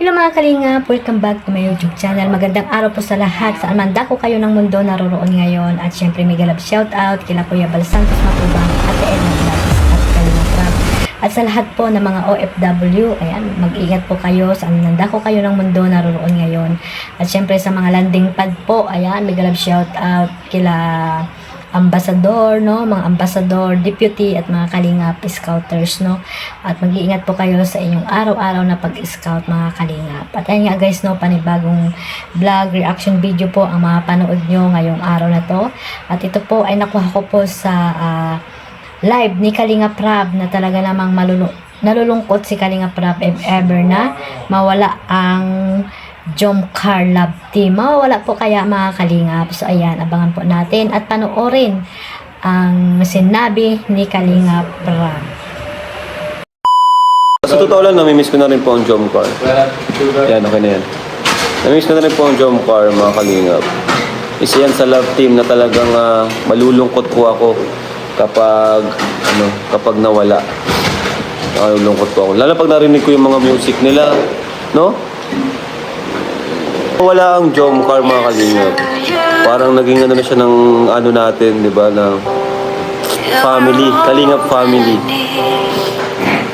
Hello mga kalingap, welcome back to my YouTube channel. Magandang araw po sa lahat. Saan man dako kayo ng mundo naroroon ngayon. At syempre may galap shoutout kila Kuya Bal Santos Matubang, Ate Edna Vlogs at Kalingap Rap. At sa lahat po ng mga OFW, ayan, mag-ingat po kayo saan man dako kayo ng mundo naroroon ngayon. At syempre sa mga landing pad po, ayan, may galap shoutout kila ambassador, no? Mga ambassador, deputy at mga kalingap scouters, no? At mag-iingat po kayo sa inyong araw-araw na pag-scout mga kalingap. At ayun nga guys, no, panibagong vlog, reaction video po ang mga panood nyo ngayong araw na to. At ito po ay nakuha ko po sa live ni Kalingap Rap na talaga namang nalulungkot si Kalingap Rap if ever na mawala ang Jomcar Love Team. Mawawala po kaya mga kalingap. So ayan, abangan po natin at panoorin ang sinabi ni Kalingap Rap. Sa totoo lang, namimiss ko na rin po ang Jomcar. Yan, okay na yan. Namimiss ko na rin po ang Jomcar, mga kalingap. Isa yan sa Love Team na talagang malulungkot po ako kapag nawala. Malulungkot po ako. Lalo pag narinig ko yung mga music nila, no? Wala ang Jomcar mga kalingap. Parang naging ano na siya ng ano natin, di ba, na family, Kalingap family.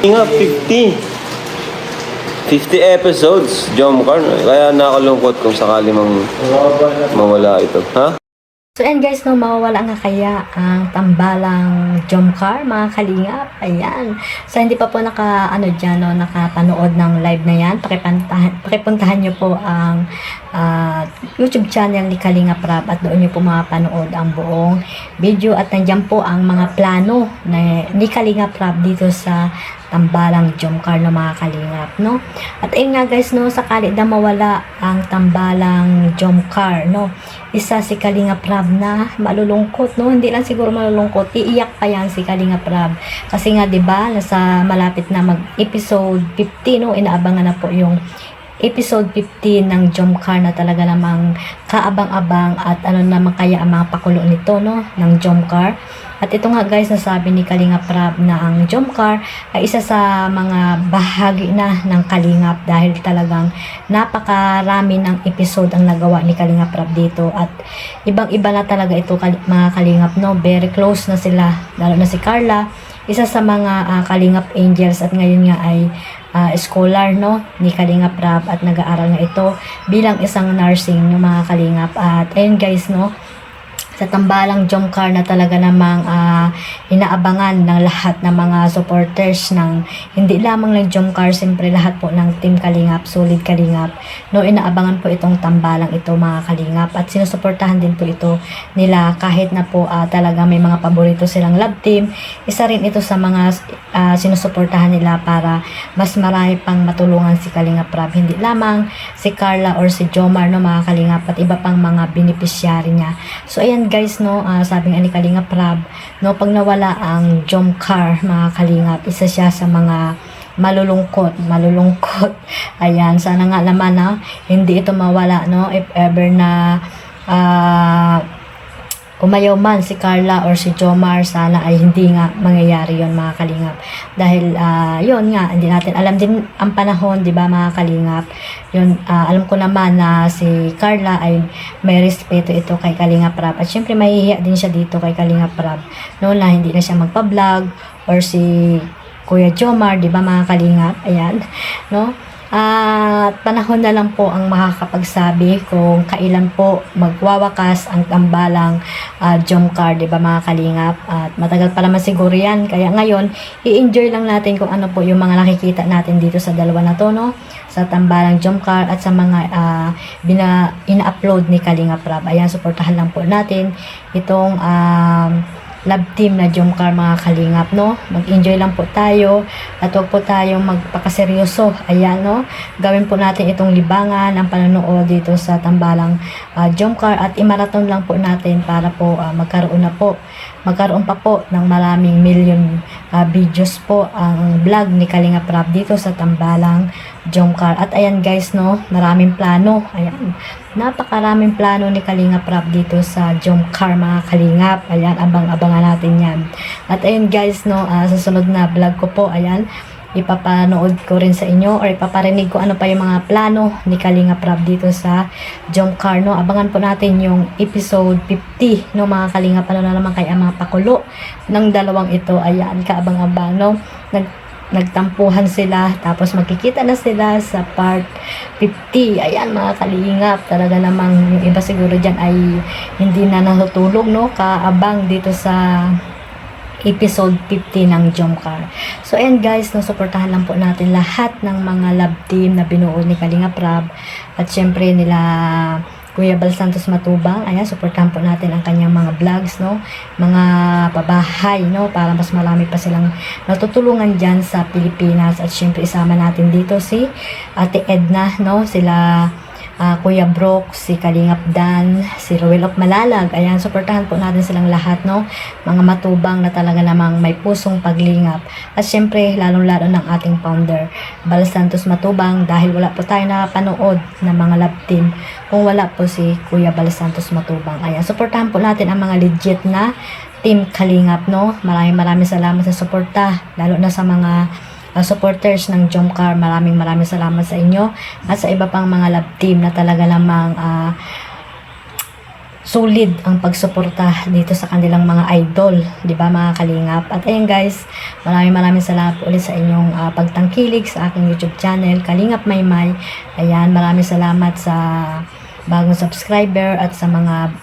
Kalingap 50 episodes, Jomcar. Kaya nakakalungkot kung sakali mawala ito. Ha? So and guys, no, mawawala nga kaya ang tambalang Jomcar mga kalingap. Ayan. So hindi pa po nakapanood ng live na yan, pakipuntahan nyo po ang YouTube channel ni Kalingap Rap at doon nyo po mapanood ang buong video at nandyan po ang mga plano ni Kalingap Rap dito sa tambalang Jomcar no mga kalingap, no? At ayun nga guys, no, sakali na mawala ang tambalang Jomcar, no, isa si Kalingap Rap na malulungkot, no? Hindi lang siguro malulungkot, iiyak pa yan si Kalingap Rap kasi nga 'di ba nasa malapit na mag episode 50, no, inaabangan na po yung episode 15 ng Jomcar na talaga namang kaabang-abang at ano naman kaya ang mga pakulo nito, no, ng Jomcar. At ito nga guys, nasabi ni Kalingap Rap na ang Jomcar ay isa sa mga bahagi na ng Kalingap dahil talagang napakarami ng episode ang nagawa ni Kalingap Rap dito at ibang-iba na talaga ito mga Kalingap, no, very close na sila, lalo na si Carla, isa sa mga Kalingap Angels at ngayon nga ay scholar, no, ni Kalingap Rap at nag-aaral nga ito bilang isang nursing ng mga Kalingap. At ayun guys, no, sa tambalang Jomcar na talaga namang inaabangan ng lahat ng mga supporters ng hindi lamang ng Jomcar, siyempre lahat po ng Team Kalingap, Solid Kalingap, no, inaabangan po itong tambalang ito mga kalingap at sinusuportahan din po ito nila kahit na po talaga may mga paborito silang love team. Isa rin ito sa mga sinusuportahan nila para mas marami pang matulungan si Kalingap Rap, hindi lamang si Carla or si Jomar, no, mga kalingap, at iba pang mga beneficiary niya. So ayan guys, no, sabi nga ni Kalingap Rap, no, pag nawala ang Jomcar mga kalingap, isa siya sa mga malulungkot. Ayan, sana nga naman na hindi ito mawala, no, if ever na umayaw man si Carla or si Jomar, sana ay hindi nga mangyayari yon mga kalingap dahil yon nga, hindi natin alam din ang panahon, di ba mga kalingap. Yun, alam ko naman na si Carla ay may respeto ito kay Kalingap Rap at syempre mahihiya din siya dito kay Kalingap Rap, no, na hindi na siya magpa-vlog, or si Kuya Jomar, di ba mga kalingap. Ayan, no. At panahon na lang po ang makakapagsabi kung kailan po magwawakas ang tambalang Jomcar, di ba mga kalingap. At matagal pa naman siguro yan, kaya ngayon i-enjoy lang natin kung ano po yung mga nakikita natin dito sa dalawa na to, no, sa tambalang Jomcar at sa mga ina-upload ni Kalingap Rap. Ayan, suportahan lang po natin itong love team na Jomcar mga kalingap, no. Mag-enjoy lang po tayo at huwag po tayong magpakaseryoso. Ayan, no, gawin po natin itong libangan ang panonood dito sa tambalang Jomcar at i-marathon lang po natin para po magkaroon pa po ng maraming million videos po ang vlog ni Kalingap Rap dito sa tambalang Jomcar. At ayan guys, no, maraming plano. Ayan, napakaraming plano ni Kalingap Rap dito sa Jomcar mga kalingap. Ayan, abangan natin yan. At ayun guys, no, sa sunod na vlog ko po, ayan, ipapanood ko rin sa inyo or ipaparinig ko ano pa yung mga plano ni Kalinga Prab dito sa Jomcar, no. Abangan po natin yung episode 50, no mga Kalinga, paano na naman kaya mga pakulo ng dalawang ito. Ayan, kaabang-abang, no. Nagtampuhan sila, tapos magkikita na sila sa part 50. Ayan mga Kalingap, talaga namang yung iba siguro dyan ay hindi na natutulog, no, kaabang dito sa episode 50 ng Jomcar. So ayan guys, suportahan lang po natin lahat ng mga love team na binuo ni Kalinga Prab at syempre nila Kuya Bal Santos Matubang. Ayan, suportahan po natin ang kanyang mga vlogs, no, mga pabahay, no, para mas marami pa silang natutulungan dyan sa Pilipinas. At syempre isama natin dito si Ate Edna, no, sila Kuya Brooke, si Kalingap Dan, si Ruel of Malalag. Ayan, suportahan po natin silang lahat, no, mga matubang na talaga namang may pusong paglingap. At syempre lalong-lalo ng ating founder Bal Santos Matubang, dahil wala po tayo nakapanood ng mga love team kung wala po si Kuya Bal Santos Matubang. Ayan, suportahan po natin ang mga legit na team Kalingap, no. Maraming salamat sa suporta, lalo na sa mga supporters ng Jomcar. Maraming salamat sa inyo at sa iba pang mga love team na talaga namang solid ang pagsuporta dito sa kanilang mga idol, di ba mga Kalingap? At ayan guys, maraming salamat po ulit sa inyong pagtangkilik sa aking YouTube channel, Kalingap Maymay. Ayan, maraming salamat sa bagong subscriber at sa mga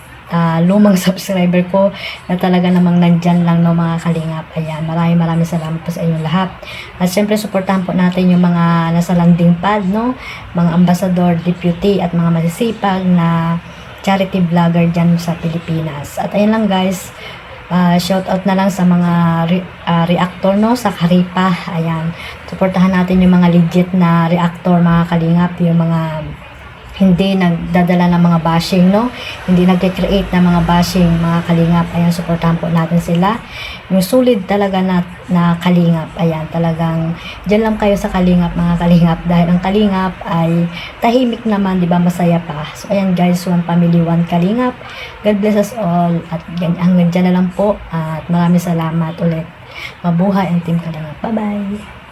lumang subscriber ko na talaga namang nandyan lang, no mga Kalingap. Ayan, maraming salamat po sa inyong lahat. At syempre suportahan po natin yung mga nasa landing pad, no, mga ambassador, deputy at mga masisipag na charity vlogger dyan sa Pilipinas. At ayan lang guys, shout out na lang sa mga reactor, no, sa Karipa. Ayan, suportahan natin yung mga legit na reactor mga Kalingap, yung mga hindi nagdadala ng mga bashing, no, hindi nagke-create ng mga bashing mga Kalingap. Ayan, suportahan po natin sila, yung solid talaga na Kalingap. Ayan, talagang dyan lang kayo sa Kalingap mga Kalingap, dahil ang Kalingap ay tahimik naman, di ba, masaya pa. So ayan guys, one family, one Kalingap. God bless us all at hanggang dyan na lang po at maraming salamat ulit. Mabuhay ang team Kalingap. Bye bye.